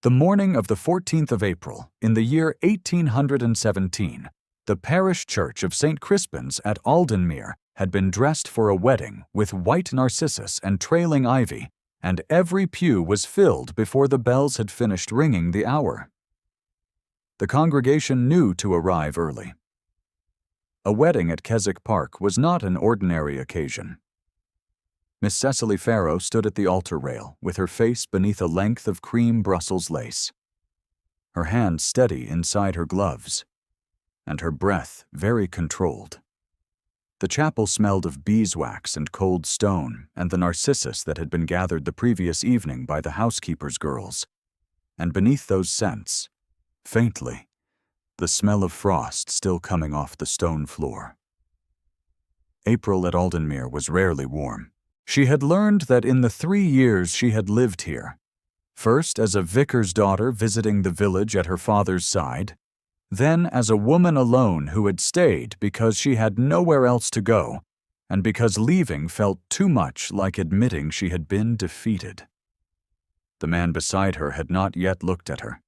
The morning of the 14th of April, in the year 1817, the parish church of St. Crispin's at Aldenmere had been dressed for a wedding with white narcissus and trailing ivy, and every pew was filled before the bells had finished ringing the hour. The congregation knew to arrive early. A wedding at Keswick Park was not an ordinary occasion. Miss Cecily Farrow stood at the altar rail with her face beneath a length of cream Brussels lace, her hand steady inside her gloves, and her breath very controlled. The chapel smelled of beeswax and cold stone and the narcissus that had been gathered the previous evening by the housekeeper's girls, and beneath those scents, faintly, the smell of frost still coming off the stone floor. April at Aldenmere was rarely warm. She had learned that in the 3 years she had lived here, first as a vicar's daughter visiting the village at her father's side, then as a woman alone who had stayed because she had nowhere else to go, and because leaving felt too much like admitting she had been defeated. The man beside her had not yet looked at her.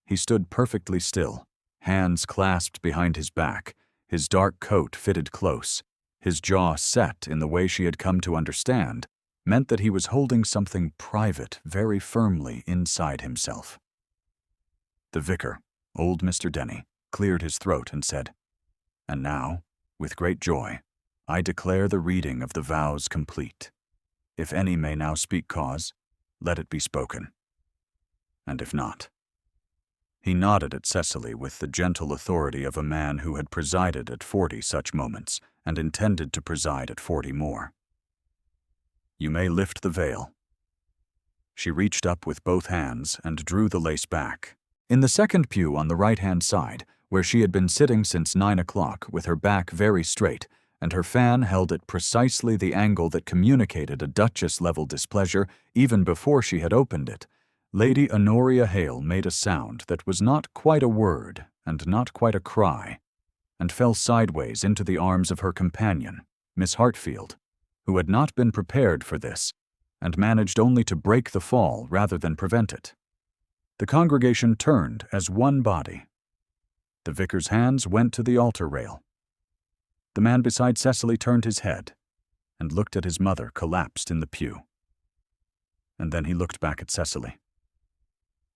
He stood perfectly still, hands clasped behind his back, his dark coat fitted close, his jaw set in the way she had come to understand, meant that he was holding something private very firmly inside himself. The vicar, old Mr. Denny, cleared his throat and said, "And now, with great joy, I declare the reading of the vows complete. If any may now speak cause, let it be spoken. And if not." He nodded at Cecily with the gentle authority of a man who had presided at 40 such moments and intended to preside at 40 more. "You may lift the veil." She reached up with both hands and drew the lace back. In the second pew on the right-hand side, where she had been sitting since 9 o'clock with her back very straight and her fan held at precisely the angle that communicated a Duchess-level displeasure even before she had opened it, Lady Honoria Hale made a sound that was not quite a word and not quite a cry, and fell sideways into the arms of her companion, Miss Hartfield, who had not been prepared for this, and managed only to break the fall rather than prevent it. The congregation turned as one body. The vicar's hands went to the altar rail. The man beside Cecily turned his head and looked at his mother collapsed in the pew. And then he looked back at Cecily.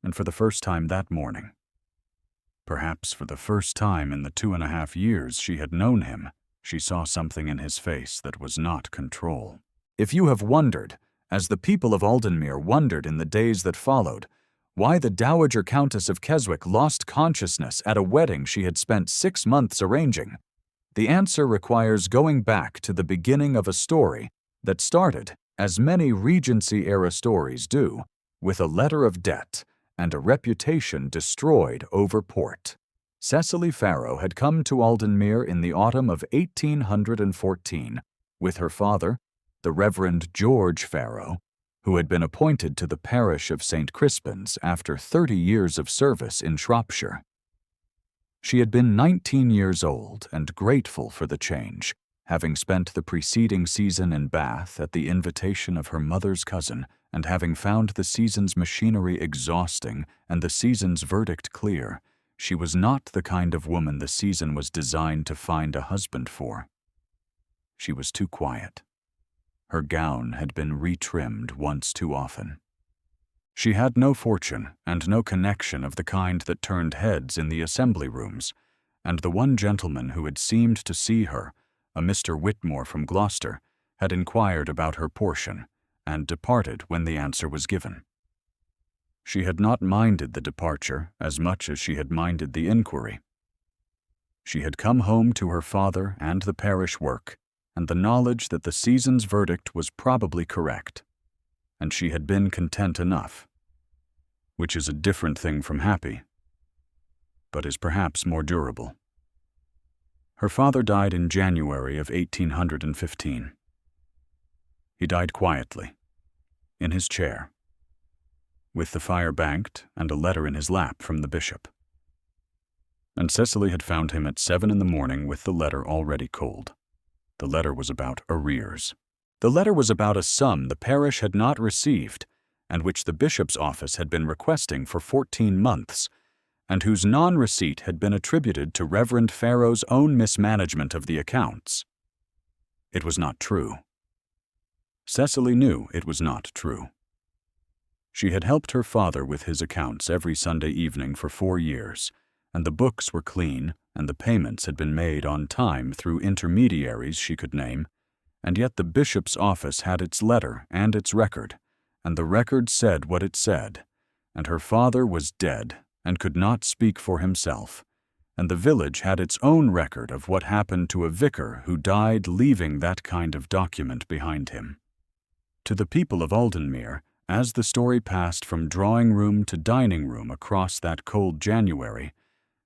And for the first time that morning, perhaps for the first time in the 2.5 years she had known him, she saw something in his face that was not control. If you have wondered, as the people of Aldenmere wondered in the days that followed, why the Dowager Countess of Keswick lost consciousness at a wedding she had spent 6 months arranging, the answer requires going back to the beginning of a story that started, as many Regency-era stories do, with a letter of debt and a reputation destroyed over port. Cecily Farrow had come to Aldenmere in the autumn of 1814 with her father, the Reverend George Farrow, who had been appointed to the parish of St. Crispin's after 30 years of service in Shropshire. She had been 19 years old and grateful for the change, having spent the preceding season in Bath at the invitation of her mother's cousin, and having found the season's machinery exhausting and the season's verdict clear. She was not the kind of woman the season was designed to find a husband for. She was too quiet. Her gown had been retrimmed once too often. She had no fortune and no connection of the kind that turned heads in the assembly rooms, and the one gentleman who had seemed to see her, a Mr. Whitmore from Gloucester, had inquired about her portion, and departed when the answer was given. She had not minded the departure as much as she had minded the inquiry. She had come home to her father and the parish work, and the knowledge that the season's verdict was probably correct, and she had been content enough, which is a different thing from happy, but is perhaps more durable. Her father died in January of 1815. He died quietly, in his chair, with the fire banked and a letter in his lap from the bishop. And Cecily had found him at 7 in the morning with the letter already cold. The letter was about arrears. The letter was about a sum the parish had not received, and which the bishop's office had been requesting for 14 months, and whose non-receipt had been attributed to Reverend Pharaoh's own mismanagement of the accounts. It was not true. Cecily knew it was not true. She had helped her father with his accounts every Sunday evening for 4 years, and the books were clean, and the payments had been made on time through intermediaries she could name, and yet the bishop's office had its letter and its record, and the record said what it said, and her father was dead and could not speak for himself, and the village had its own record of what happened to a vicar who died leaving that kind of document behind him. To the people of Aldenmere, as the story passed from drawing room to dining room across that cold January,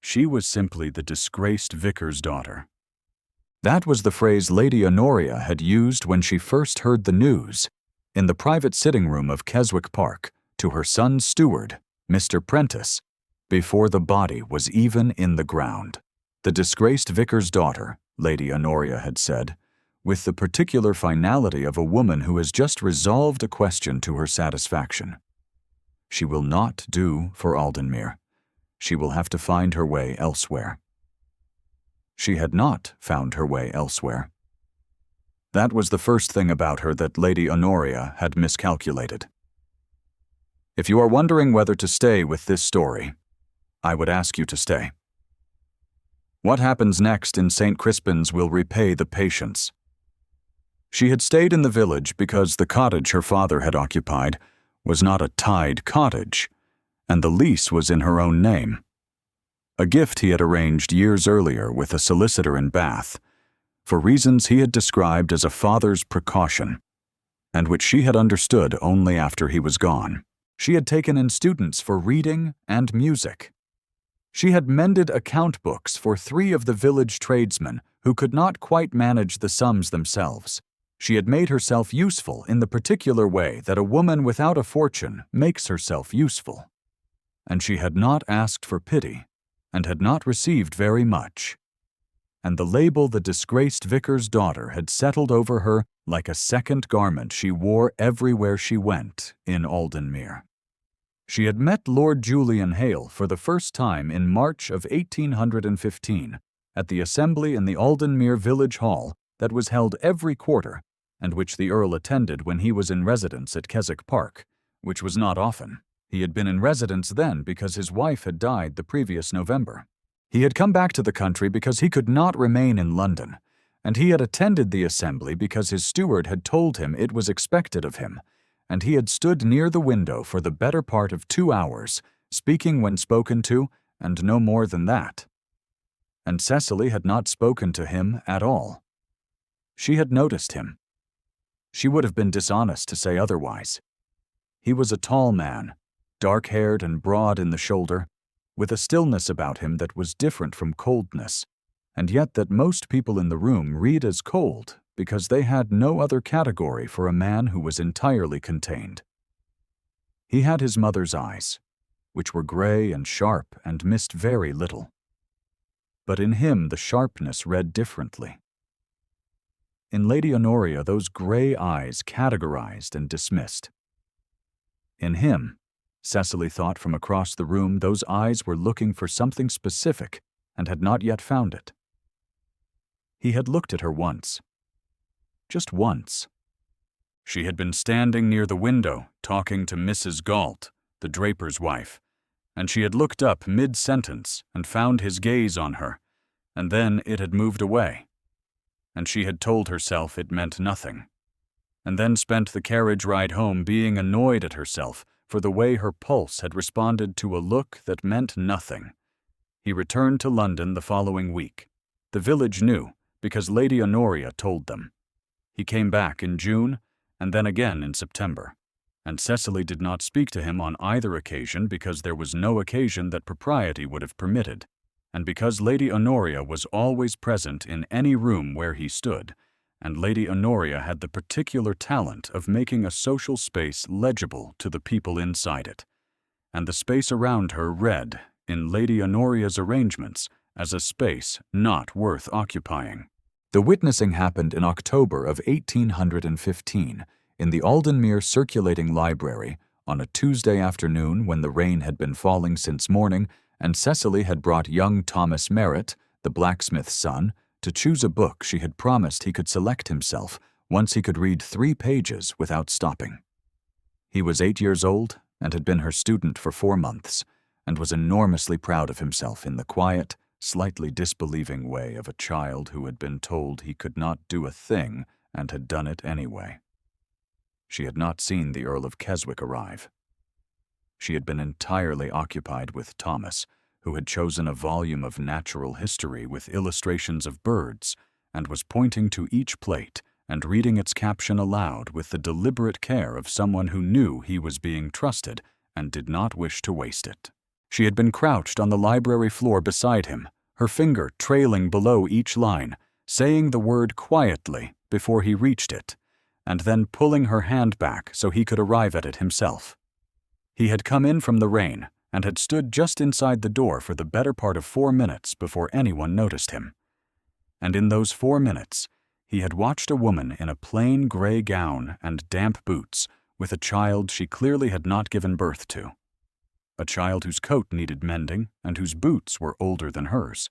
she was simply the disgraced vicar's daughter. That was the phrase Lady Honoria had used when she first heard the news, in the private sitting room of Keswick Park, to her son's steward, Mr. Prentice, before the body was even in the ground. The disgraced vicar's daughter, Lady Honoria had said, with the particular finality of a woman who has just resolved a question to her satisfaction. She will not do for Aldenmere. She will have to find her way elsewhere. She had not found her way elsewhere. That was the first thing about her that Lady Honoria had miscalculated. If you are wondering whether to stay with this story, I would ask you to stay. What happens next in St. Crispin's will repay the patience. She had stayed in the village because the cottage her father had occupied was not a tied cottage, and the lease was in her own name. A gift he had arranged years earlier with a solicitor in Bath, for reasons he had described as a father's precaution, and which she had understood only after he was gone. She had taken in students for reading and music. She had mended account books for 3 of the village tradesmen who could not quite manage the sums themselves. She had made herself useful in the particular way that a woman without a fortune makes herself useful. And she had not asked for pity, and had not received very much. And the label the disgraced vicar's daughter had settled over her like a second garment she wore everywhere she went in Aldenmere. She had met Lord Julian Hale for the first time in March of 1815 at the assembly in the Aldenmere Village Hall that was held every quarter, and which the Earl attended when he was in residence at Keswick Park, which was not often. He had been in residence then because his wife had died the previous November. He had come back to the country because he could not remain in London, and he had attended the assembly because his steward had told him it was expected of him, and he had stood near the window for the better part of 2 hours, speaking when spoken to, and no more than that. And Cecily had not spoken to him at all. She had noticed him. She would have been dishonest to say otherwise. He was a tall man, dark-haired and broad in the shoulder, with a stillness about him that was different from coldness, and yet that most people in the room read as cold because they had no other category for a man who was entirely contained. He had his mother's eyes, which were gray and sharp and missed very little. But in him the sharpness read differently. In Lady Honoria those gray eyes categorized and dismissed. In him, Cecily thought from across the room, those eyes were looking for something specific and had not yet found it. He had looked at her once. Just once. She had been standing near the window talking to Mrs. Galt, the draper's wife, and she had looked up mid-sentence and found his gaze on her, and then it had moved away, and she had told herself it meant nothing, and then spent the carriage ride home being annoyed at herself for the way her pulse had responded to a look that meant nothing. He returned to London the following week. The village knew, because Lady Honoria told them. He came back in June, and then again in September, and Cecily did not speak to him on either occasion because there was no occasion that propriety would have permitted, and because Lady Honoria was always present in any room where he stood, and Lady Honoria had the particular talent of making a social space legible to the people inside it, and the space around her read, in Lady Honoria's arrangements, as a space not worth occupying. The witnessing happened in October of 1815 in the Aldenmere Circulating Library on a Tuesday afternoon when the rain had been falling since morning, and Cecily had brought young Thomas Merritt, the blacksmith's son, to choose a book she had promised he could select himself once he could read 3 pages without stopping. He was 8 years old and had been her student for 4 months, and was enormously proud of himself in the quiet, slightly disbelieving way of a child who had been told he could not do a thing and had done it anyway. She had not seen the Earl of Keswick arrive. She had been entirely occupied with Thomas, who had chosen a volume of natural history with illustrations of birds, and was pointing to each plate and reading its caption aloud with the deliberate care of someone who knew he was being trusted and did not wish to waste it. She had been crouched on the library floor beside him, her finger trailing below each line, saying the word quietly before he reached it, and then pulling her hand back so he could arrive at it himself. He had come in from the rain and had stood just inside the door for the better part of 4 minutes before anyone noticed him. And in those 4 minutes, he had watched a woman in a plain gray gown and damp boots with a child she clearly had not given birth to. A child whose coat needed mending and whose boots were older than hers.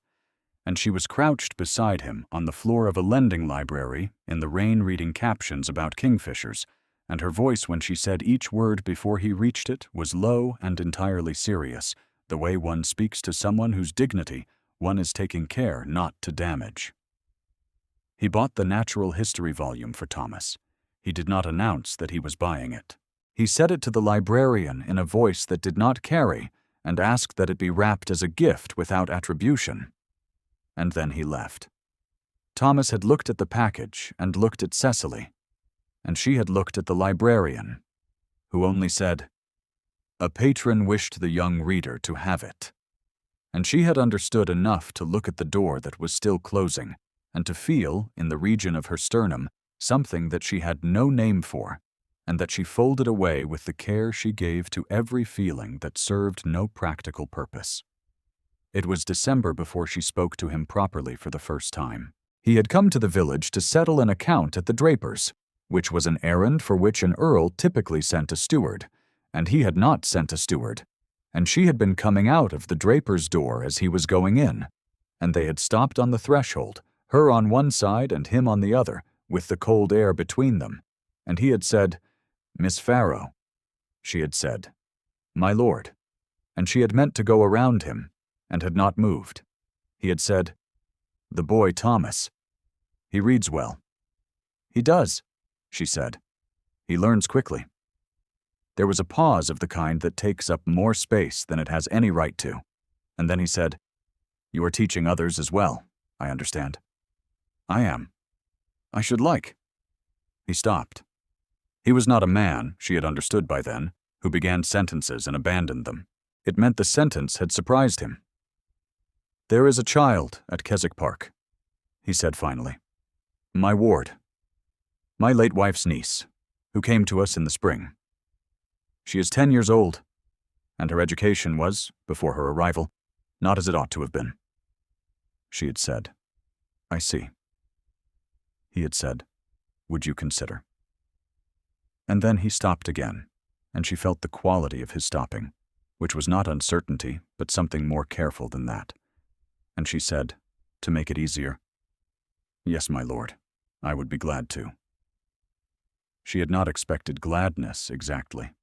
And she was crouched beside him on the floor of a lending library in the rain reading captions about kingfishers, and her voice when she said each word before he reached it was low and entirely serious, the way one speaks to someone whose dignity one is taking care not to damage. He bought the natural history volume for Thomas. He did not announce that he was buying it. He said it to the librarian in a voice that did not carry, and asked that it be wrapped as a gift without attribution. And then he left. Thomas had looked at the package and looked at Cecily, and she had looked at the librarian, who only said, "A patron wished the young reader to have it." And she had understood enough to look at the door that was still closing, and to feel, in the region of her sternum, something that she had no name for, and that she folded away with the care she gave to every feeling that served no practical purpose. It was December before she spoke to him properly for the first time. He had come to the village to settle an account at the draper's, which was an errand for which an earl typically sent a steward, and he had not sent a steward, and she had been coming out of the draper's door as he was going in, and they had stopped on the threshold, her on one side and him on the other, with the cold air between them, and he had said, "Miss Farrow." She had said, "My lord," and she had meant to go around him, and had not moved. He had said, "The boy Thomas. He reads well." "He does," she said. "He learns quickly." There was a pause of the kind that takes up more space than it has any right to, and then he said, "You are teaching others as well, I understand." "I am. I should like." He stopped. He was not a man, she had understood by then, who began sentences and abandoned them. It meant the sentence had surprised him. "There is a child at Keswick Park," he said finally. "My ward. My late wife's niece, who came to us in the spring. She is 10 years old, and her education was, before her arrival, not as it ought to have been." She had said, "I see." He had said, "Would you consider?" And then he stopped again, and she felt the quality of his stopping, which was not uncertainty, but something more careful than that. And she said, to make it easier, "Yes, my lord, I would be glad to." She had not expected gladness exactly.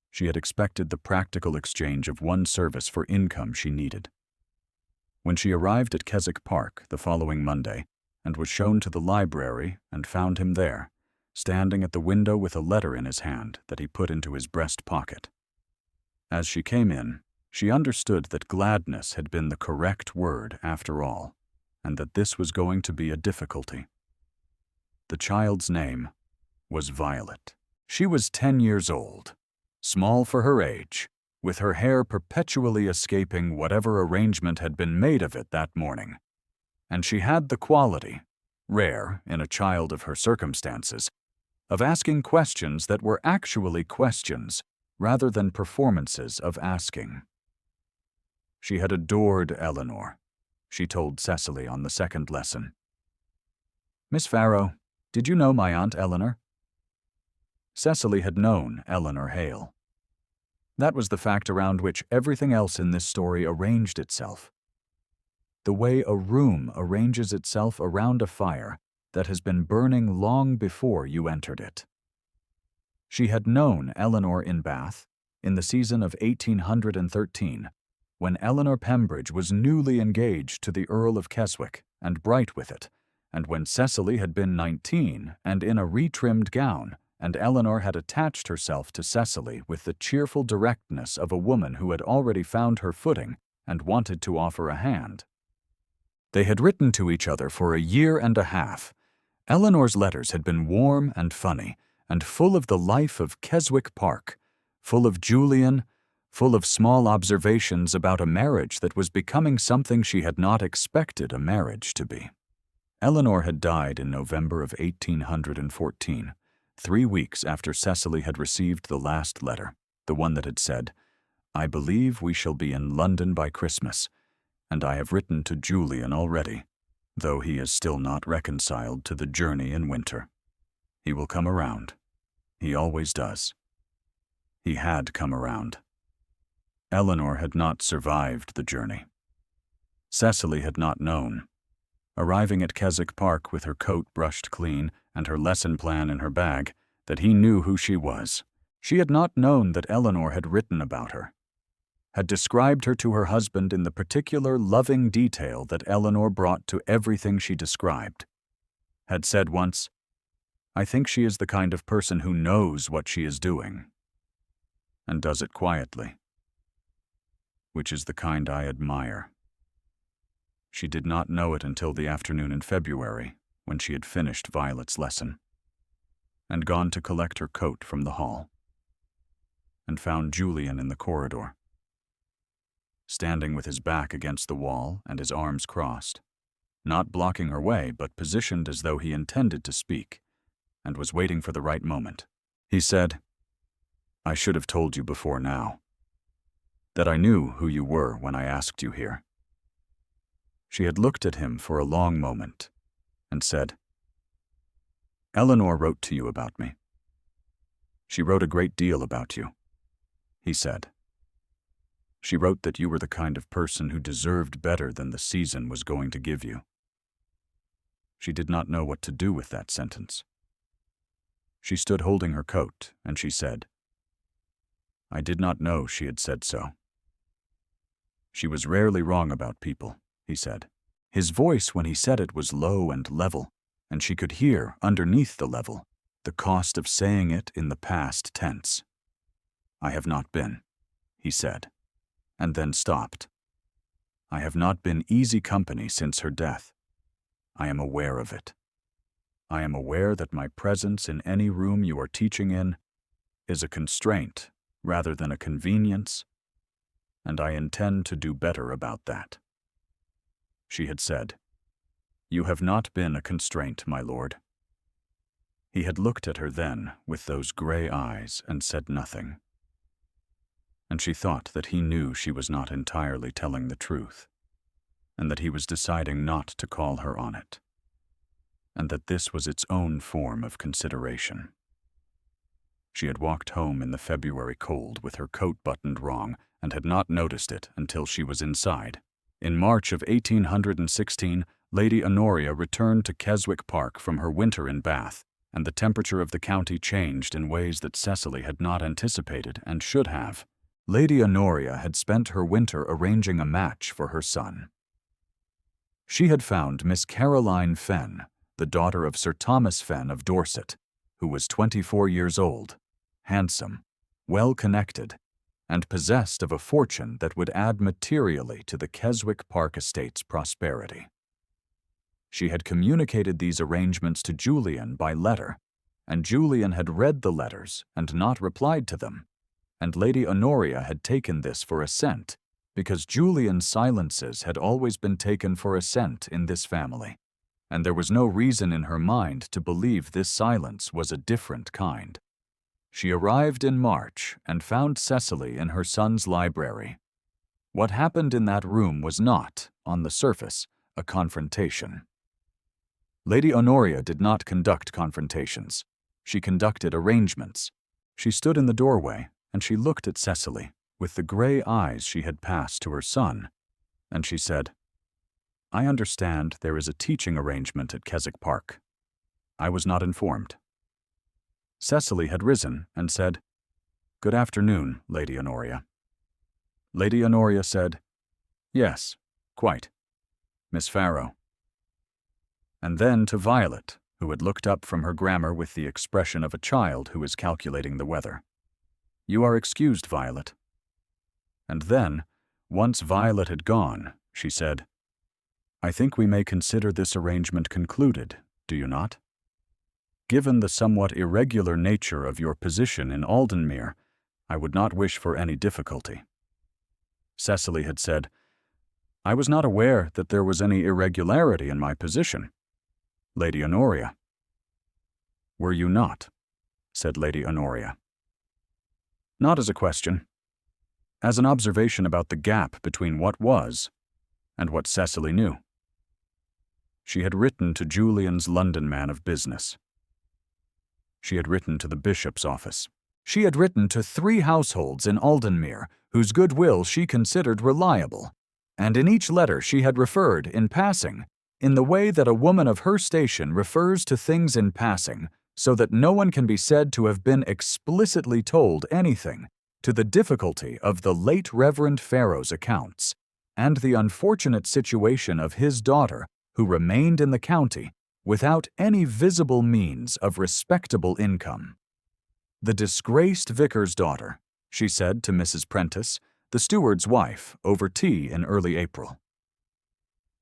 She had expected the practical exchange of one service for income she needed. When she arrived at Keswick Park the following Monday, and was shown to the library and found him there, standing at the window with a letter in his hand that he put into his breast pocket. As she came in, she understood that gladness had been the correct word after all, and that this was going to be a difficulty. The child's name was Violet. She was 10 years old, small for her age, with her hair perpetually escaping whatever arrangement had been made of it that morning, and she had the quality, rare in a child of her circumstances, of asking questions that were actually questions rather than performances of asking. She had adored Eleanor, she told Cecily on the second lesson. "Miss Farrow, did you know my Aunt Eleanor?" Cecily had known Eleanor Hale. That was the fact around which everything else in this story arranged itself. The way a room arranges itself around a fire that has been burning long before you entered it. She had known Eleanor in Bath in the season of 1813, when Eleanor Pembridge was newly engaged to the Earl of Keswick and bright with it, and when Cecily had been 19 and in a retrimmed gown, and Eleanor had attached herself to Cecily with the cheerful directness of a woman who had already found her footing and wanted to offer a hand. They had written to each other for a year and a half. Eleanor's letters had been warm and funny, and full of the life of Keswick Park, full of Julian, full of small observations about a marriage that was becoming something she had not expected a marriage to be. Eleanor had died in November of 1814, 3 weeks after Cecily had received the last letter, the one that had said, "I believe we shall be in London by Christmas, and I have written to Julian already, though he is still not reconciled to the journey in winter. He will come around. He always does." He had come around. Eleanor had not survived the journey. Cecily had not known. Arriving at Keswick Park with her coat brushed clean and her lesson plan in her bag, that he knew who she was. She had not known that Eleanor had written about her, had described her to her husband in the particular loving detail that Eleanor brought to everything she described, had said once, "I think she is the kind of person who knows what she is doing, and does it quietly, which is the kind I admire." She did not know it until the afternoon in February, when she had finished Violet's lesson, and gone to collect her coat from the hall, and found Julian in the corridor, standing with his back against the wall and his arms crossed, not blocking her way, but positioned as though he intended to speak, and was waiting for the right moment. He said, "I should have told you before now, that I knew who you were when I asked you here." She had looked at him for a long moment and said, "Eleanor wrote to you about me. She wrote a great deal about you," he said. "She wrote that you were the kind of person who deserved better than the season was going to give you." She did not know what to do with that sentence. She stood holding her coat, and she said, "I did not know she had said so." "She was rarely wrong about people," he said. His voice when he said it was low and level, and she could hear, underneath the level, the cost of saying it in the past tense. "I have not been," he said, and then stopped. "I have not been easy company since her death. I am aware of it. I am aware that my presence in any room you are teaching in is a constraint rather than a convenience, and I intend to do better about that." She had said, "You have not been a constraint, my lord." He had looked at her then with those gray eyes and said nothing. And she thought that he knew she was not entirely telling the truth, and that he was deciding not to call her on it, and that this was its own form of consideration. She had walked home in the February cold with her coat buttoned wrong and had not noticed it until she was inside. In March of 1816, Lady Honoria returned to Keswick Park from her winter in Bath, and the temperature of the county changed in ways that Cecily had not anticipated and should have. Lady Honoria had spent her winter arranging a match for her son. She had found Miss Caroline Fenn, the daughter of Sir Thomas Fenn of Dorset, who was 24 years old, handsome, well-connected, and possessed of a fortune that would add materially to the Keswick Park estate's prosperity. She had communicated these arrangements to Julian by letter, and Julian had read the letters and not replied to them, and Lady Honoria had taken this for assent, because Julian's silences had always been taken for assent in this family, and there was no reason in her mind to believe this silence was a different kind. She arrived in March and found Cecily in her son's library. What happened in that room was not, on the surface, a confrontation. Lady Honoria did not conduct confrontations. She conducted arrangements. She stood in the doorway, and she looked at Cecily. with the gray eyes she had passed to her son, and she said, "I understand there is a teaching arrangement at Keswick Park. I was not informed." Cecily had risen and said, "Good afternoon, Lady Honoria." Lady Honoria said, "Yes, quite. Miss Farrow." And then to Violet, who had looked up from her grammar with the expression of a child who is calculating the weather. "You are excused, Violet." And then, once Violet had gone, she said, "I think we may consider this arrangement concluded, do you not? Given the somewhat irregular nature of your position in Aldenmere, I would not wish for any difficulty." Cecily had said, "I was not aware that there was any irregularity in my position, Lady Honoria." "Were you not?" said Lady Honoria. "Not as a question. As an observation about the gap between what was and what Cecily knew." She had written to Julian's London man of business. She had written to the bishop's office. She had written to 3 households in Aldenmere whose goodwill she considered reliable, and in each letter she had referred, in passing, in the way that a woman of her station refers to things in passing, so that no one can be said to have been explicitly told anything, to the difficulty of the late Reverend Farrow's accounts, and the unfortunate situation of his daughter, who remained in the county without any visible means of respectable income. "The disgraced vicar's daughter," she said to Mrs. Prentice, the steward's wife, over tea in early April.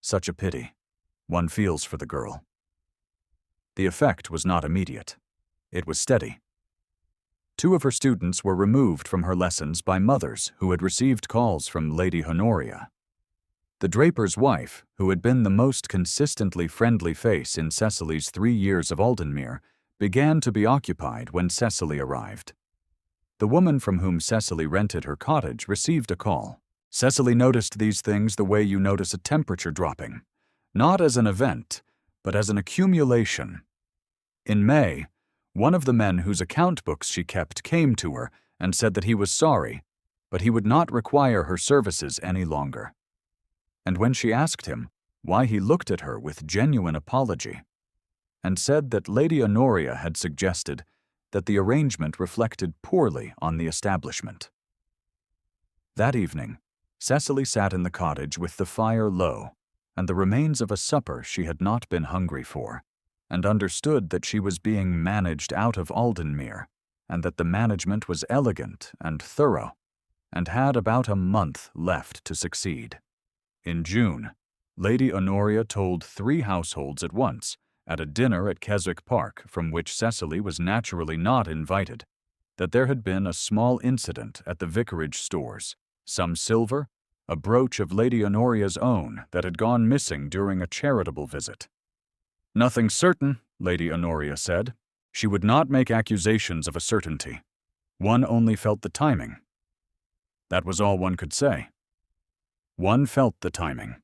Such a pity. One feels for the girl. The effect was not immediate. It was steady. 2 of her students were removed from her lessons by mothers who had received calls from Lady Honoria. The draper's wife, who had been the most consistently friendly face in Cecily's 3 years of Aldenmere, began to be occupied when Cecily arrived. The woman from whom Cecily rented her cottage received a call. Cecily noticed these things the way you notice a temperature dropping, not as an event, but as an accumulation. In May, one of the men whose account books she kept came to her and said that he was sorry, but he would not require her services any longer. And when she asked him why, he looked at her with genuine apology and said that Lady Honoria had suggested that the arrangement reflected poorly on the establishment. That evening, Cecily sat in the cottage with the fire low and the remains of a supper she had not been hungry for, and understood that she was being managed out of Aldenmere, and that the management was elegant and thorough, and had about a month left to succeed. In June, Lady Honoria told 3 households at once, at a dinner at Keswick Park from which Cecily was naturally not invited, that there had been a small incident at the vicarage stores, some silver, a brooch of Lady Honoria's own that had gone missing during a charitable visit. Nothing certain, Lady Honoria said. She would not make accusations of a certainty. One only felt the timing. That was all one could say. One felt the timing.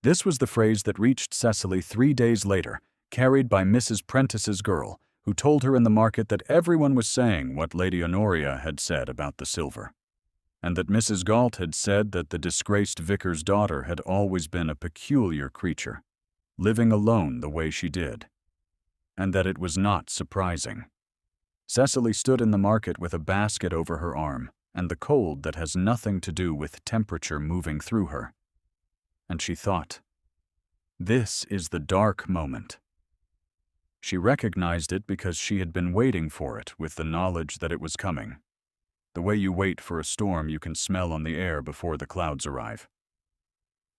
This was the phrase that reached Cecily 3 days later, carried by Mrs. Prentice's girl, who told her in the market that everyone was saying what Lady Honoria had said about the silver, and that Mrs. Galt had said that the disgraced vicar's daughter had always been a peculiar creature, living alone the way she did, and that it was not surprising. Cecily stood in the market with a basket over her arm, and the cold that has nothing to do with temperature moving through her. And she thought, this is the dark moment. She recognized it because she had been waiting for it with the knowledge that it was coming, the way you wait for a storm you can smell on the air before the clouds arrive.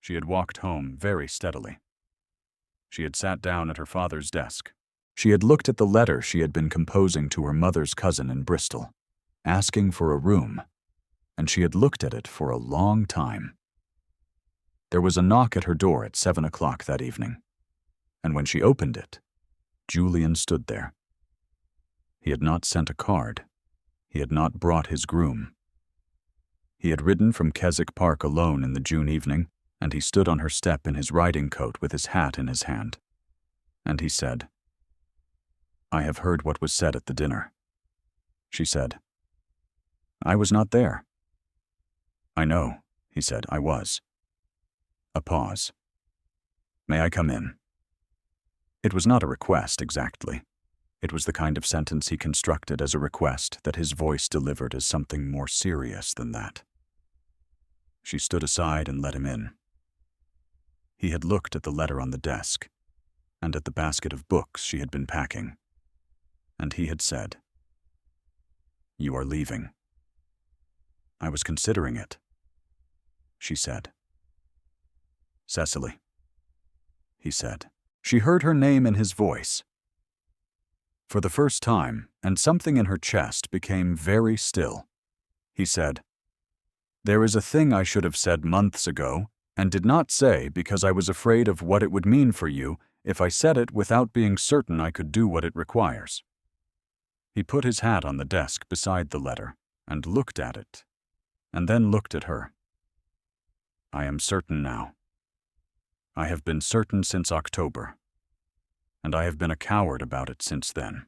She had walked home very steadily. She had sat down at her father's desk. She had looked at the letter she had been composing to her mother's cousin in Bristol, asking for a room, and she had looked at it for a long time. There was a knock at her door at 7 o'clock that evening, and when she opened it, Julian stood there. He had not sent a card. He had not brought his groom. He had ridden from Keswick Park alone in the June evening, and he stood on her step in his riding coat with his hat in his hand. And he said, "I have heard what was said at the dinner." She said, "I was not there. I know, he said, I was. A pause. May I come in? It was not a request exactly. It was the kind of sentence he constructed as a request that his voice delivered as something more serious than that. She stood aside and let him in. He had looked at the letter on the desk and at the basket of books she had been packing, and he had said, "You are leaving." "I was considering it," she said. "Cecily," he said. She heard her name in his voice. For the first time, and something in her chest became very still. He said, "There is a thing I should have said months ago, and did not say because I was afraid of what it would mean for you if I said it without being certain I could do what it requires." He put his hat on the desk beside the letter and looked at it, and then looked at her. "I am certain now. I have been certain since October, and I have been a coward about it since then,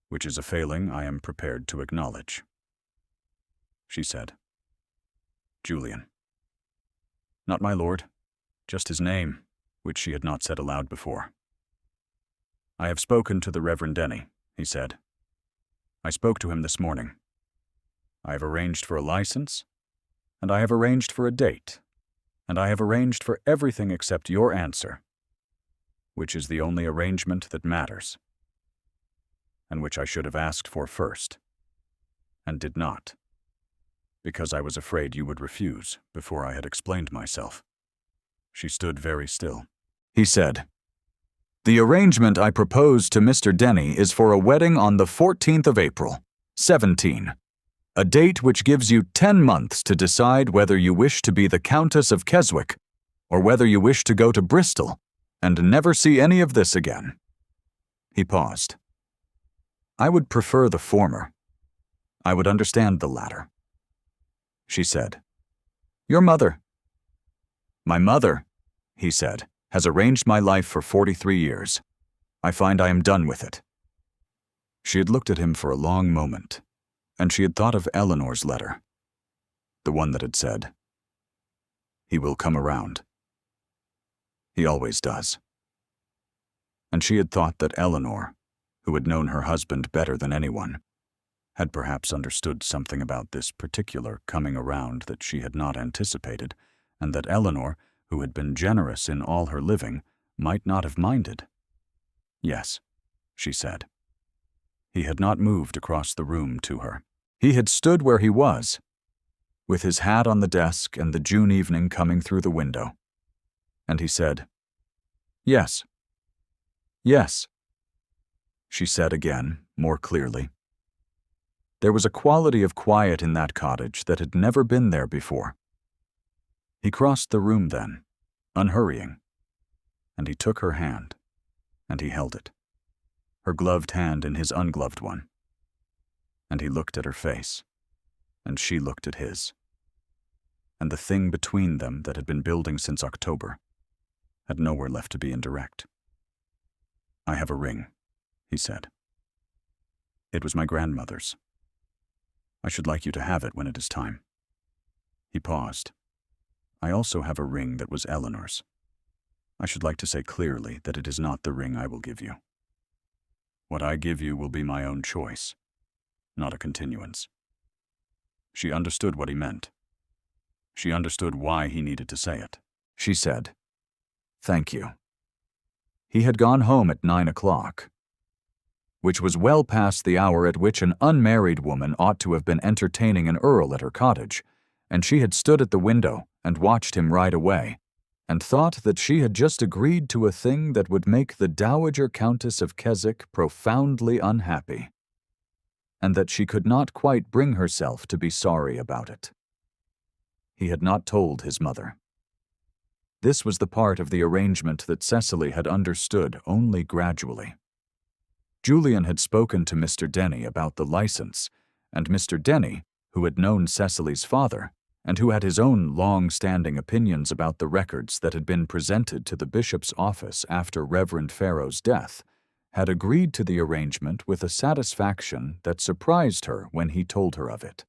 which is a failing I am prepared to acknowledge." She said, "Julian." Not my lord, just his name, which she had not said aloud before. "I have spoken to the Reverend Denny," he said. "I spoke to him this morning. I have arranged for a license, and I have arranged for a date, and I have arranged for everything except your answer, which is the only arrangement that matters, and which I should have asked for first, and did not, because I was afraid you would refuse before I had explained myself." She stood very still. He said, "The arrangement I propose to Mr. Denny is for a wedding on the 14th of April, 17, a date which gives you 10 months to decide whether you wish to be the Countess of Keswick or whether you wish to go to Bristol and never see any of this again." He paused. "I would prefer the former. I would understand the latter." She said, "Your mother." "My mother," he said, "has arranged my life for 43 years. I find I am done with it." She had looked at him for a long moment, and she had thought of Eleanor's letter, the one that had said, "He will come around. He always does." And she had thought that Eleanor, who had known her husband better than anyone, had perhaps understood something about this particular coming around that she had not anticipated, and that Eleanor, who had been generous in all her living, might not have minded. "Yes," she said. He had not moved across the room to her. He had stood where he was, with his hat on the desk and the June evening coming through the window. And he said, "Yes. Yes," she said again, more clearly. There was a quality of quiet in that cottage that had never been there before. He crossed the room then, unhurrying, and he took her hand, and he held it, her gloved hand in his ungloved one. And he looked at her face, and she looked at his. And the thing between them that had been building since October had nowhere left to be indirect. "I have a ring," he said. "It was my grandmother's. I should like you to have it when it is time." He paused. "I also have a ring that was Eleanor's. I should like to say clearly that it is not the ring I will give you. What I give you will be my own choice, not a continuance." She understood what he meant. She understood why he needed to say it. She said, "Thank you." He had gone home at 9 o'clock, which was well past the hour at which an unmarried woman ought to have been entertaining an earl at her cottage, and she had stood at the window and watched him ride away, and thought that she had just agreed to a thing that would make the Dowager Countess of Keswick profoundly unhappy, and that she could not quite bring herself to be sorry about it. He had not told his mother. This was the part of the arrangement that Cecily had understood only gradually. Julian had spoken to Mr. Denny about the license, and Mr. Denny, who had known Cecily's father, and who had his own long-standing opinions about the records that had been presented to the bishop's office after Reverend Farrow's death, had agreed to the arrangement with a satisfaction that surprised her when he told her of it.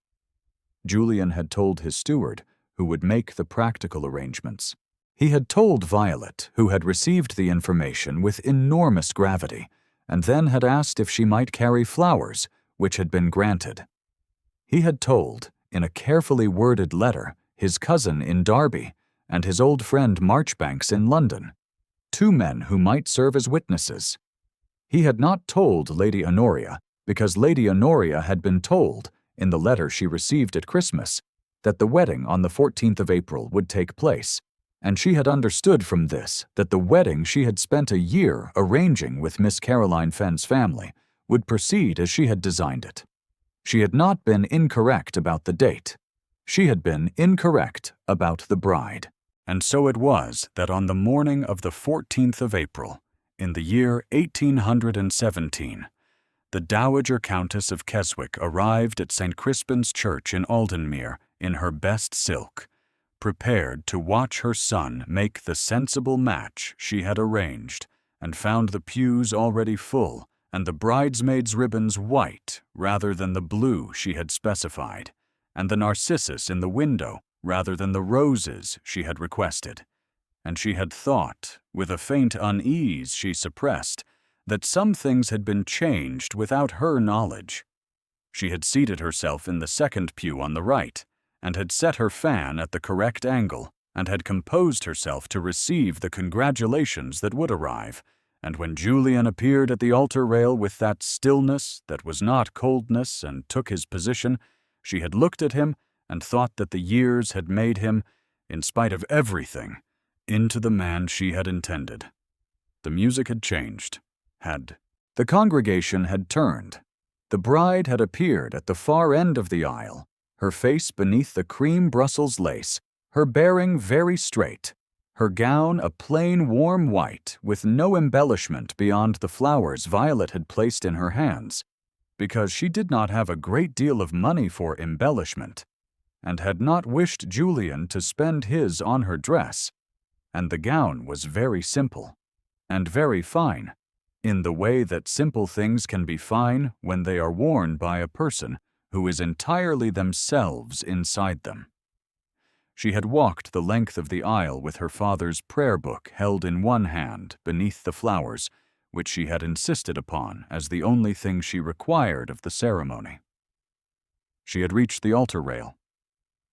Julian had told his steward, who would make the practical arrangements. He had told Violet, who had received the information with enormous gravity, and then had asked if she might carry flowers, which had been granted. He had told, in a carefully worded letter, his cousin in Derby and his old friend Marchbanks in London, two men who might serve as witnesses. He had not told Lady Honoria because Lady Honoria had been told, in the letter she received at Christmas, that the wedding on the 14th of April would take place, and she had understood from this that the wedding she had spent a year arranging with Miss Caroline Fenn's family would proceed as she had designed it. She had not been incorrect about the date. She had been incorrect about the bride. And so it was that on the morning of the 14th of April, in the year 1817, the Dowager Countess of Keswick arrived at St. Crispin's Church in Aldenmere in her best silk, prepared to watch her son make the sensible match she had arranged, and found the pews already full and the bridesmaids' ribbons white rather than the blue she had specified, and the narcissus in the window rather than the roses she had requested. And she had thought, with a faint unease she suppressed, that some things had been changed without her knowledge. She had seated herself in the second pew on the right, and had set her fan at the correct angle, and had composed herself to receive the congratulations that would arrive, and when Julian appeared at the altar rail with that stillness that was not coldness and took his position, she had looked at him and thought that the years had made him, in spite of everything, into the man she had intended. The music had changed. The congregation had turned. The bride had appeared at the far end of the aisle, her face beneath the cream Brussels lace, her bearing very straight, her gown a plain warm white with no embellishment beyond the flowers Violet had placed in her hands, because she did not have a great deal of money for embellishment, and had not wished Julian to spend his on her dress, and the gown was very simple, and very fine, in the way that simple things can be fine when they are worn by a person who is entirely themselves inside them. She had walked the length of the aisle with her father's prayer book held in one hand beneath the flowers, which she had insisted upon as the only thing she required of the ceremony. She had reached the altar rail.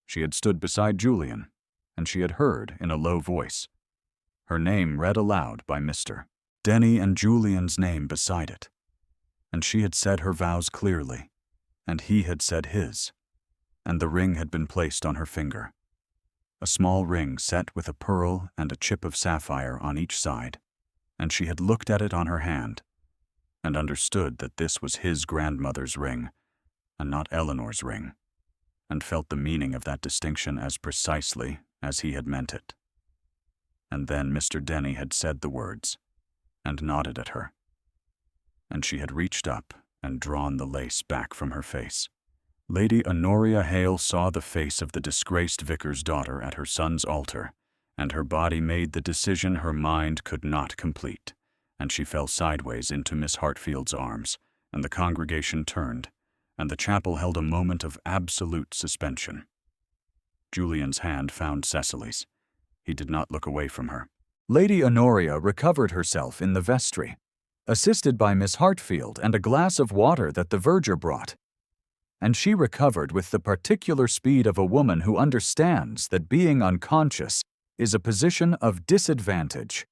She had stood beside Julian, and she had heard in a low voice her name read aloud by Mr. Denny and Julian's name beside it, and she had said her vows clearly, and he had said his, and the ring had been placed on her finger, a small ring set with a pearl and a chip of sapphire on each side, and she had looked at it on her hand, and understood that this was his grandmother's ring, and not Eleanor's ring, and felt the meaning of that distinction as precisely as he had meant it. And then Mr. Denny had said the words, and nodded at her, and she had reached up and drawn the lace back from her face. Lady Honoria Hale saw the face of the disgraced vicar's daughter at her son's altar, and her body made the decision her mind could not complete, and she fell sideways into Miss Hartfield's arms, and the congregation turned, and the chapel held a moment of absolute suspension. Julian's hand found Cecily's. He did not look away from her. Lady Honoria recovered herself in the vestry, assisted by Miss Hartfield and a glass of water that the verger brought. And she recovered with the particular speed of a woman who understands that being unconscious is a position of disadvantage.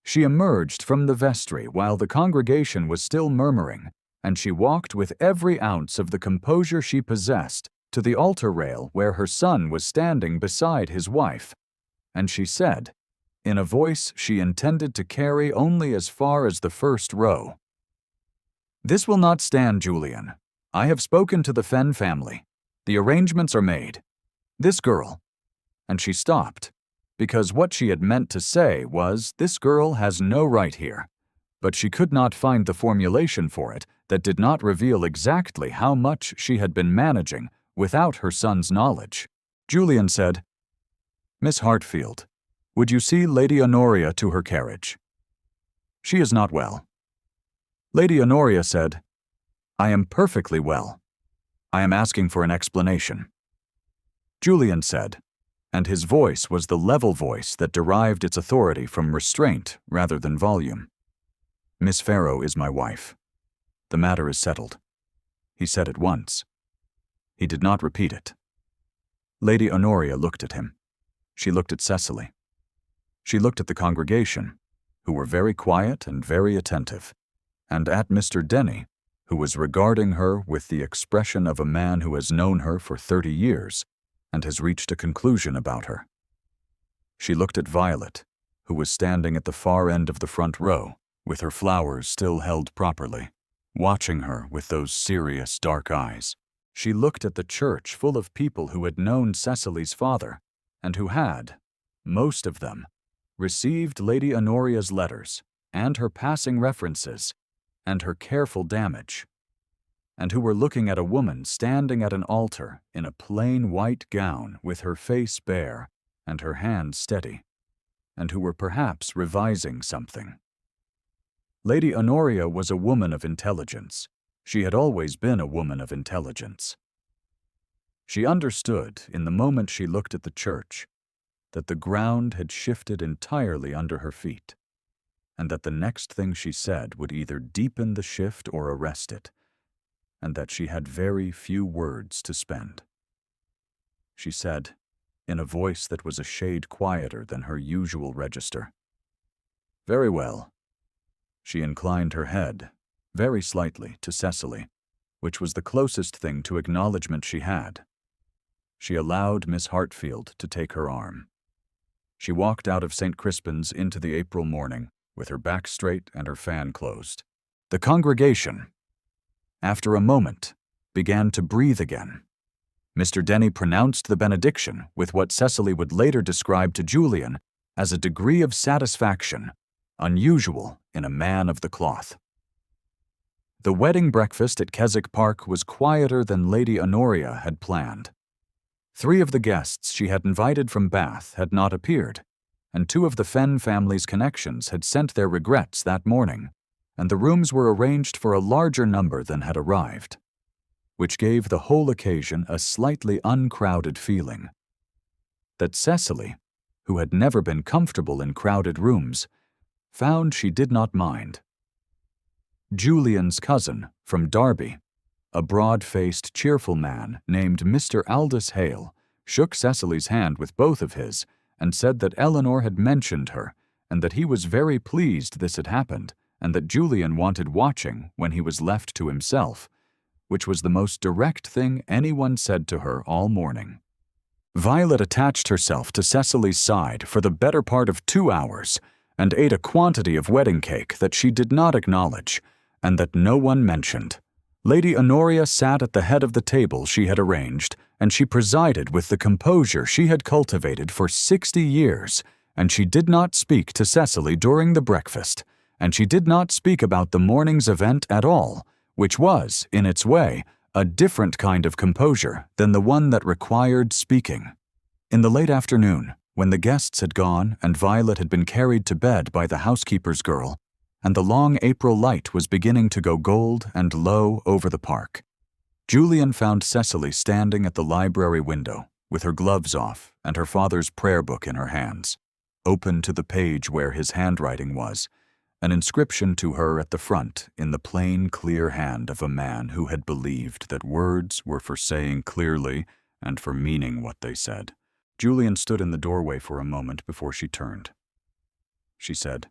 She emerged from the vestry while the congregation was still murmuring, and she walked with every ounce of the composure she possessed to the altar rail where her son was standing beside his wife, and she said, in a voice she intended to carry only as far as the first row, "This will not stand, Julian. I have spoken to the Fenn family. The arrangements are made. This girl," and she stopped, because what she had meant to say was, "This girl has no right here," but she could not find the formulation for it that did not reveal exactly how much she had been managing without her son's knowledge. Julian said, "Miss Hartfield, would you see Lady Honoria to her carriage? She is not well." Lady Honoria said, "I am perfectly well. I am asking for an explanation." Julian said, and his voice was the level voice that derived its authority from restraint rather than volume. "Miss Farrow is my wife. The matter is settled." He said it once. He did not repeat it. Lady Honoria looked at him. She looked at Cecily. She looked at the congregation, who were very quiet and very attentive, and at Mr. Denny, who was regarding her with the expression of a man who has known her for 30 years and has reached a conclusion about her. She looked at Violet, who was standing at the far end of the front row, with her flowers still held properly, watching her with those serious dark eyes. She looked at the church full of people who had known Cecily's father, and who had, most of them, received Lady Honoria's letters, and her passing references, and her careful damage, and who were looking at a woman standing at an altar in a plain white gown with her face bare and her hands steady, and who were perhaps revising something. Lady Honoria was a woman of intelligence. She had always been a woman of intelligence. She understood, in the moment she looked at the church, that the ground had shifted entirely under her feet, and that the next thing she said would either deepen the shift or arrest it, and that she had very few words to spend. She said, in a voice that was a shade quieter than her usual register, "Very well." She inclined her head, very slightly, to Cecily, which was the closest thing to acknowledgment she had. She allowed Miss Hartfield to take her arm. She walked out of St. Crispin's into the April morning, with her back straight and her fan closed. The congregation, after a moment, began to breathe again. Mr. Denny pronounced the benediction with what Cecily would later describe to Julian as a degree of satisfaction unusual in a man of the cloth. The wedding breakfast at Keswick Park was quieter than Lady Honoria had planned. 3 of the guests she had invited from Bath had not appeared, and 2 of the Fenn family's connections had sent their regrets that morning, and the rooms were arranged for a larger number than had arrived, which gave the whole occasion a slightly uncrowded feeling. That Cecily, who had never been comfortable in crowded rooms, found she did not mind. Julian's cousin from Derby, a broad-faced, cheerful man named Mr. Aldous Hale, shook Cecily's hand with both of his and said that Eleanor had mentioned her and that he was very pleased this had happened and that Julian wanted watching when he was left to himself, which was the most direct thing anyone said to her all morning. Violet attached herself to Cecily's side for the better part of 2 hours and ate a quantity of wedding cake that she did not acknowledge and that no one mentioned. Lady Honoria sat at the head of the table she had arranged, and she presided with the composure she had cultivated for 60 years, and she did not speak to Cecily during the breakfast, and she did not speak about the morning's event at all, which was, in its way, a different kind of composure than the one that required speaking. In the late afternoon, when the guests had gone and Violet had been carried to bed by the housekeeper's girl, and the long April light was beginning to go gold and low over the park, Julian found Cecily standing at the library window, with her gloves off and her father's prayer book in her hands, open to the page where his handwriting was, an inscription to her at the front in the plain, clear hand of a man who had believed that words were for saying clearly and for meaning what they said. Julian stood in the doorway for a moment before she turned. She said,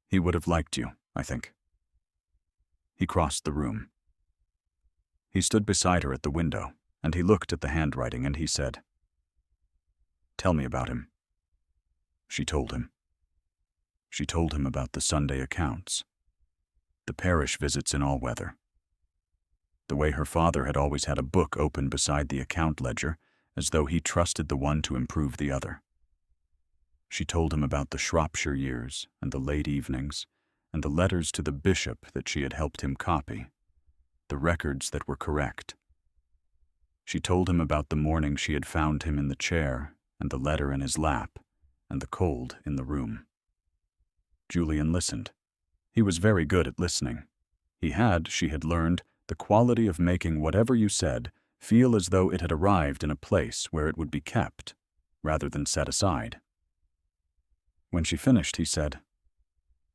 "He would have liked you, I think." He crossed the room. He stood beside her at the window, and he looked at the handwriting, and he said, "Tell me about him." She told him. She told him about the Sunday accounts, the parish visits in all weather, the way her father had always had a book open beside the account ledger, as though he trusted the one to improve the other. She told him about the Shropshire years and the late evenings, and the letters to the bishop that she had helped him copy, the records that were correct. She told him about the morning she had found him in the chair, and the letter in his lap, and the cold in the room. Julian listened. He was very good at listening. He had, she had learned, the quality of making whatever you said feel as though it had arrived in a place where it would be kept, rather than set aside. When she finished, he said,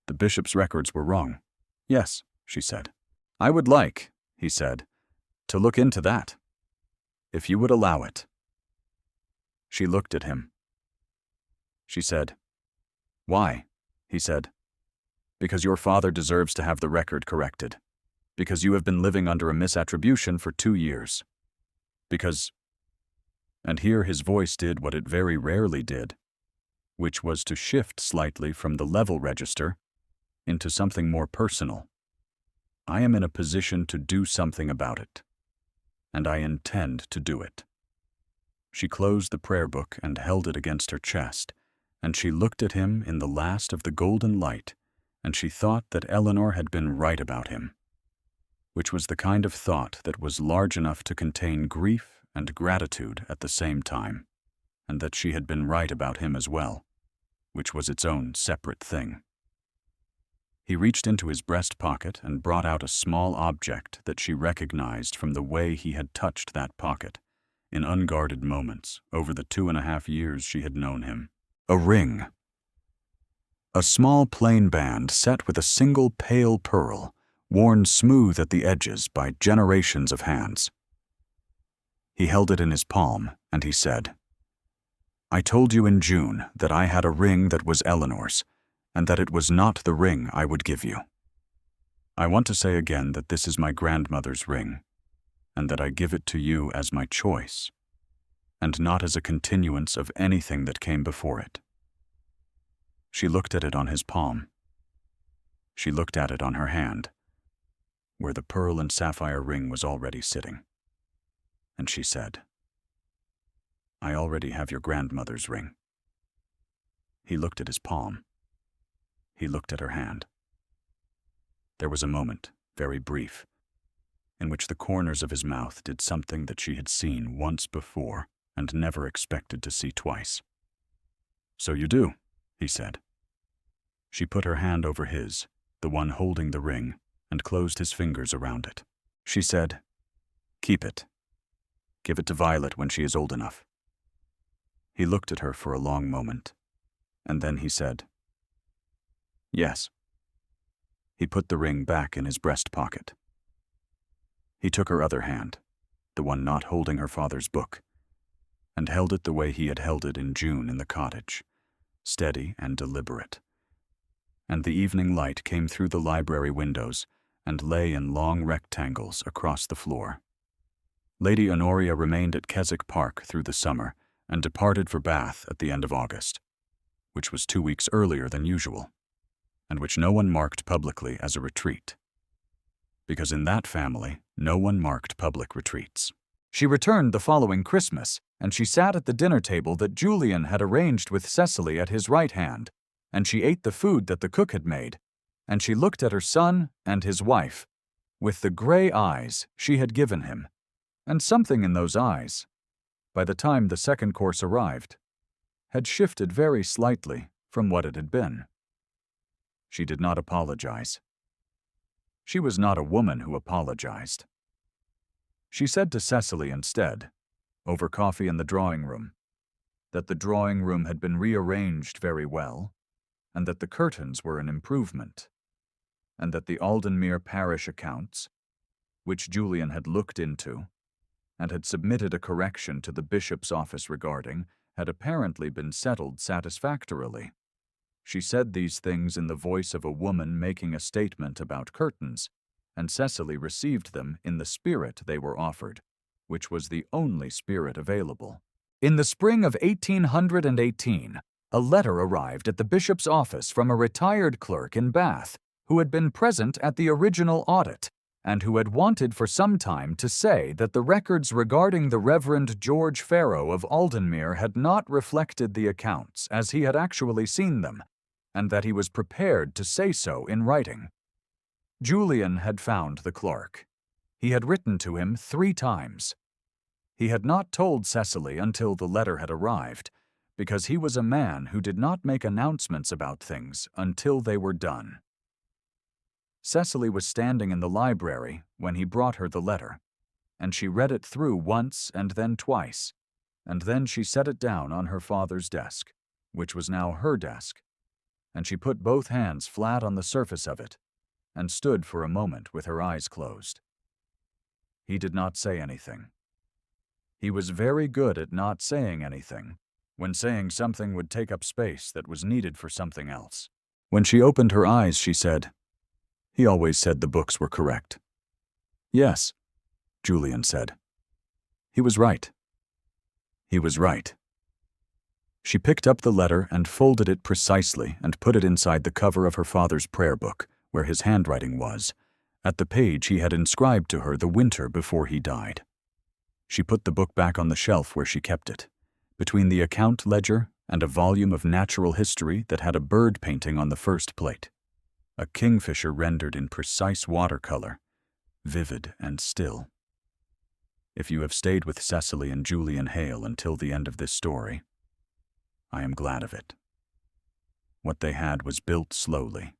"The bishop's records were wrong." "Yes," she said. "I would like," he said, "to look into that, if you would allow it." She looked at him. She said, "Why?" he said. "Because your father deserves to have the record corrected. Because you have been living under a misattribution for 2 years. Because—" And here his voice did what it very rarely did, which was to shift slightly from the level register into something more personal. "I am in a position to do something about it, and I intend to do it." She closed the prayer book and held it against her chest, and she looked at him in the last of the golden light, and she thought that Eleanor had been right about him, which was the kind of thought that was large enough to contain grief and gratitude at the same time, and that she had been right about him as well, which was its own separate thing. He reached into his breast pocket and brought out a small object that she recognized from the way he had touched that pocket in unguarded moments over the 2.5 years she had known him. A ring. A small plain band set with a single pale pearl, worn smooth at the edges by generations of hands. He held it in his palm, and he said, "I told you in June that I had a ring that was Eleanor's, and that it was not the ring I would give you. I want to say again that this is my grandmother's ring, and that I give it to you as my choice, and not as a continuance of anything that came before it." She looked at it on his palm. She looked at it on her hand, where the pearl and sapphire ring was already sitting. And she said, "I already have your grandmother's ring." He looked at his palm. He looked at her hand. There was a moment, very brief, in which the corners of his mouth did something that she had seen once before and never expected to see twice. "So you do," he said. She put her hand over his, the one holding the ring, and closed his fingers around it. She said, "Keep it. Give it to Violet when she is old enough." He looked at her for a long moment, and then he said, "Yes." He put the ring back in his breast pocket. He took her other hand, the one not holding her father's book, and held it the way he had held it in June in the cottage, steady and deliberate. And the evening light came through the library windows and lay in long rectangles across the floor. Lady Honoria remained at Keswick Park through the summer and departed for Bath at the end of August, which was 2 weeks earlier than usual, and which no one marked publicly as a retreat, because in that family no one marked public retreats. She returned the following Christmas, and she sat at the dinner table that Julian had arranged with Cecily at his right hand, and she ate the food that the cook had made, and she looked at her son and his wife with the gray eyes she had given him, and something in those eyes, by the time the second course arrived, had shifted very slightly from what it had been. She did not apologize. She was not a woman who apologized. She said to Cecily instead, over coffee in the drawing room, that the drawing room had been rearranged very well, and that the curtains were an improvement, and that the Aldenmere parish accounts, which Julian had looked into, and had submitted a correction to the bishop's office regarding, had apparently been settled satisfactorily. She said these things in the voice of a woman making a statement about curtains, and Cecily received them in the spirit they were offered, which was the only spirit available. In the spring of 1818, a letter arrived at the bishop's office from a retired clerk in Bath who had been present at the original audit and who had wanted for some time to say that the records regarding the Reverend George Farrow of Aldenmere had not reflected the accounts as he had actually seen them, and that he was prepared to say so in writing. Julian had found the clerk. He had written to him 3 times. He had not told Cecily until the letter had arrived, because he was a man who did not make announcements about things until they were done. Cecily was standing in the library when he brought her the letter, and she read it through once and then twice, and then she set it down on her father's desk, which was now her desk, and she put both hands flat on the surface of it and stood for a moment with her eyes closed. He did not say anything. He was very good at not saying anything, when saying something would take up space that was needed for something else. When she opened her eyes, she said, "He always said the books were correct." "Yes," Julian said. "He was right. He was right." She picked up the letter and folded it precisely and put it inside the cover of her father's prayer book, where his handwriting was, at the page he had inscribed to her the winter before he died. She put the book back on the shelf where she kept it, between the account ledger and a volume of natural history that had a bird painting on the first plate, a kingfisher rendered in precise watercolor, vivid and still. If you have stayed with Cecily and Julian Hale until the end of this story, I am glad of it. What they had was built slowly,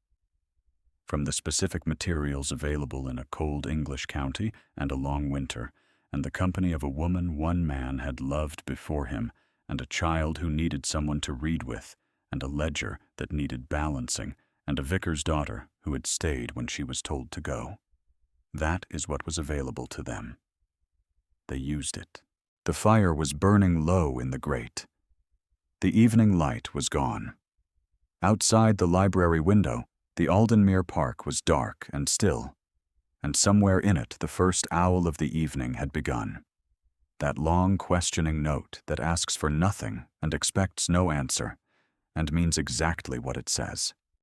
from the specific materials available in a cold English county and a long winter, and the company of a woman one man had loved before him, and a child who needed someone to read with, and a ledger that needed balancing, and a vicar's daughter who had stayed when she was told to go. That is what was available to them. They used it. The fire was burning low in the grate. The evening light was gone. Outside the library window, the Aldenmere Park was dark and still, and somewhere in it the first owl of the evening had begun. That long questioning note that asks for nothing and expects no answer, and means exactly what it says.